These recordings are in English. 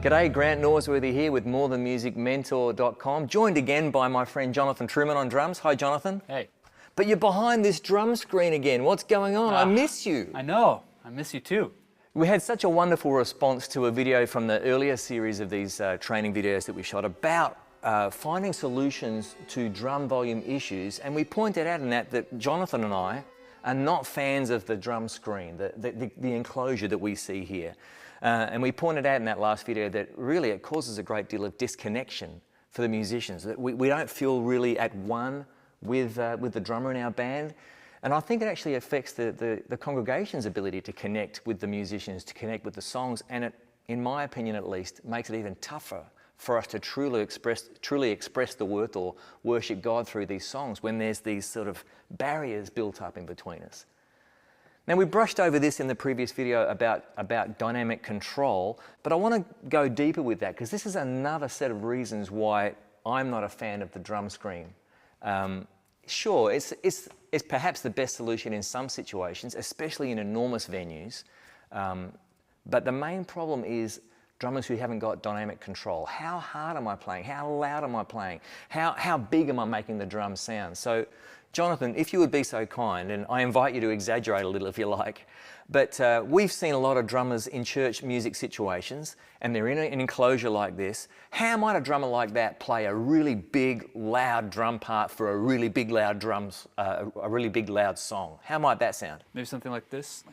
G'day, Grant Norsworthy here with morethanmusicmentor.com, joined again by my friend Jonathan Truman on drums. Hi, Jonathan. Hey. But you're behind this drum screen again. What's going on? I miss you. I know. I miss you too. We had such a wonderful response to a video from the earlier series of these training videos that we shot about finding solutions to drum volume issues, and we pointed out in that Jonathan and I are not fans of the drum screen, the enclosure that we see here. And we pointed out in that last video that really it causes a great deal of disconnection for the musicians, that we don't feel really at one with the drummer in our band. And I think it actually affects the congregation's ability to connect with the musicians, to connect with the songs, and it, in my opinion at least, makes it even tougher for us to truly express the worth or worship God through these songs when there's these sort of barriers built up in between us. Now, we brushed over this in the previous video about dynamic control, but I want to go deeper with that because this is another set of reasons why I'm not a fan of the drum screen. Sure, it's perhaps the best solution in some situations, especially in enormous venues, but the main problem is drummers who haven't got dynamic control. How hard am I playing? How loud am I playing? How big am I making the drum sound? So, Jonathan, if you would be so kind, and I invite you to exaggerate a little if you like, but we've seen a lot of drummers in church music situations, and they're in an enclosure like this. How might a drummer like that play a really big, loud drum part for a really big, loud a really big, loud song? How might that sound? Maybe something like this.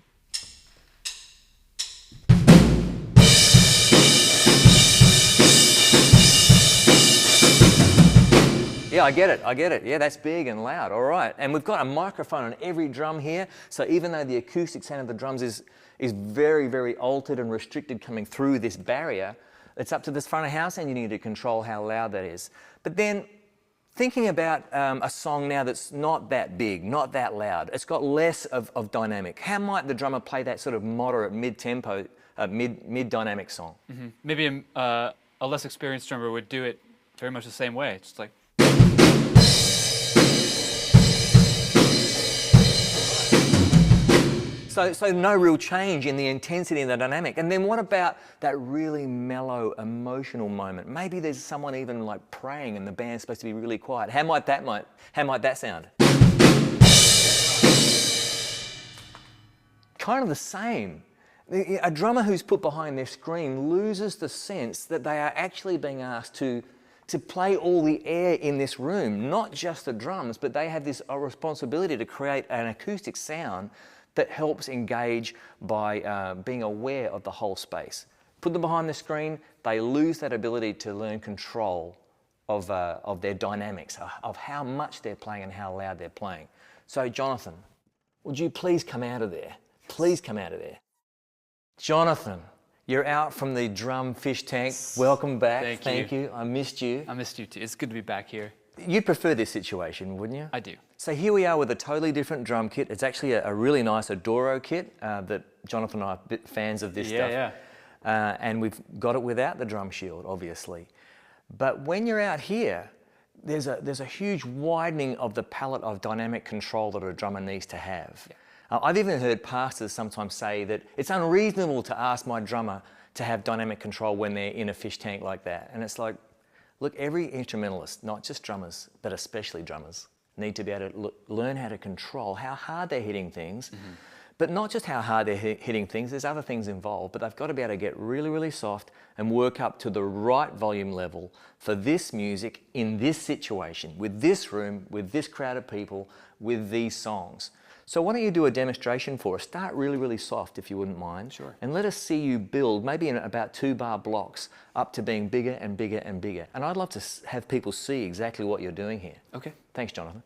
Yeah, I get it. Yeah, that's big and loud, all right. And we've got a microphone on every drum here, so even though the acoustic sound of the drums is very, very altered and restricted coming through this barrier, it's up to this front of house and you need to control how loud that is. But then, thinking about a song now that's not that big, not that loud, it's got less of dynamic. How might the drummer play that sort of moderate, mid-tempo, mid-dynamic song? Mm-hmm. Maybe a less experienced drummer would do it very much the same way. It's just like... So no real change in the intensity and the dynamic. And then what about that really mellow, emotional moment? Maybe there's someone even like praying and the band's supposed to be really quiet. How might that sound? Kind of the same. A drummer who's put behind their screen loses the sense that they are actually being asked to play all the air in this room, not just the drums, but they have this responsibility to create an acoustic sound that helps engage by being aware of the whole space. Put them behind the screen, they lose that ability to learn control of their dynamics, of how much they're playing and how loud they're playing. So Jonathan, would you please come out of there? Please come out of there. Jonathan, you're out from the drum fish tank. Welcome back. Thank you. I missed you. I missed you too. It's good to be back here. You'd prefer this situation, wouldn't you? I do. So here we are with a totally different drum kit. It's actually a really nice Adoro kit that Jonathan and I are bit fans of this stuff. Yeah. And we've got it without the drum shield, obviously. But when you're out here, there's a huge widening of the palette of dynamic control that a drummer needs to have. Yeah. I've even heard pastors sometimes say that it's unreasonable to ask my drummer to have dynamic control when they're in a fish tank like that. And it's like, look, every instrumentalist, not just drummers, but especially drummers, need to be able to learn how to control how hard they're hitting things, but not just how hard they're hitting things, there's other things involved, but they've got to be able to get really, really soft and work up to the right volume level for this music in this situation, with this room, with this crowd of people, with these songs. So why don't you do a demonstration for us? Start really, really soft if you wouldn't mind. Sure. And let us see you build, maybe in about 2-bar blocks, up to being bigger and bigger and bigger. And I'd love to have people see exactly what you're doing here. Okay. Thanks, Jonathan.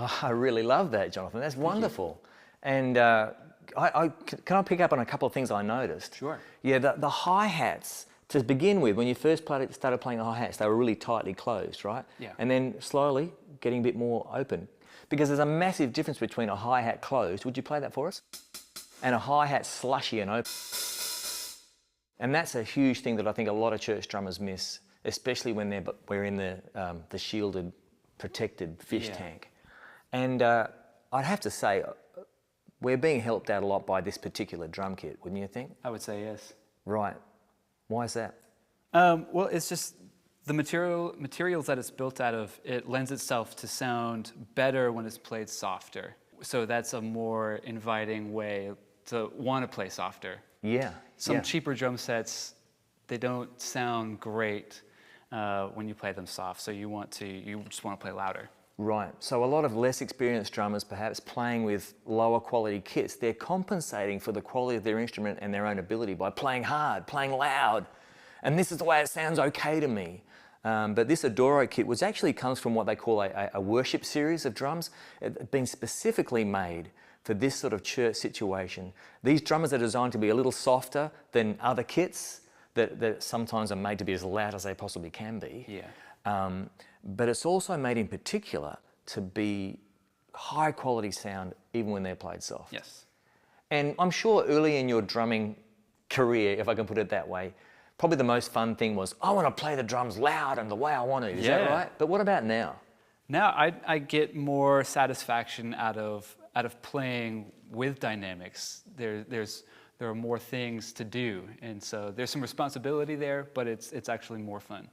Oh, I really love that, Jonathan. That's wonderful. And can I pick up on a couple of things I noticed? Sure. Yeah, the hi-hats, to begin with, when you first started playing the hi-hats, they were really tightly closed, right? Yeah. And then slowly getting a bit more open. Because there's a massive difference between a hi-hat closed, would you play that for us? And a hi-hat slushy and open. And that's a huge thing that I think a lot of church drummers miss, especially when we're in the shielded, protected fish tank. And I'd have to say, we're being helped out a lot by this particular drum kit, wouldn't you think? I would say yes. Right. Why is that? Well, it's just the materials that it's built out of, it lends itself to sound better when it's played softer. So that's a more inviting way to want to play softer. Yeah. Some cheaper drum sets, they don't sound great when you play them soft. So you just want to play louder. Right. So a lot of less experienced drummers, perhaps playing with lower quality kits, they're compensating for the quality of their instrument and their own ability by playing hard, playing loud. And this is the way it sounds okay to me. But this Adoro kit, which actually comes from what they call a worship series of drums, it's been specifically made for this sort of church situation. These drummers are designed to be a little softer than other kits that sometimes are made to be as loud as they possibly can be. Yeah. But it's also made in particular to be high quality sound even when they're played soft. Yes. And I'm sure early in your drumming career, if I can put it that way, probably the most fun thing was, I want to play the drums loud and the way I want to. Is that right? But what about now? Now I get more satisfaction out of playing with dynamics. There are more things to do, and so there's some responsibility there, but it's actually more fun.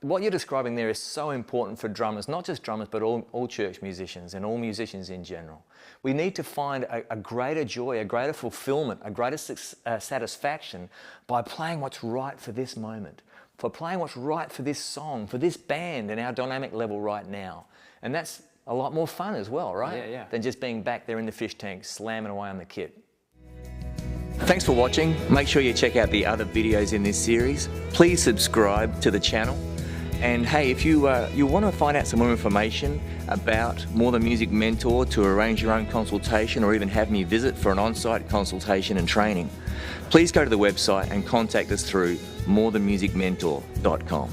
What you're describing there is so important for drummers, not just drummers, but all church musicians and all musicians in general. We need to find a greater joy, a greater fulfillment, a greater satisfaction by playing what's right for this moment, for playing what's right for this song, for this band and our dynamic level right now. And that's a lot more fun as well, right? Yeah. Than just being back there in the fish tank, slamming away on the kit. Thanks for watching. Make sure you check out the other videos in this series. Please subscribe to the channel. And hey, if you want to find out some more information about More Than Music Mentor, to arrange your own consultation or even have me visit for an on-site consultation and training, please go to the website and contact us through morethanmusicmentor.com.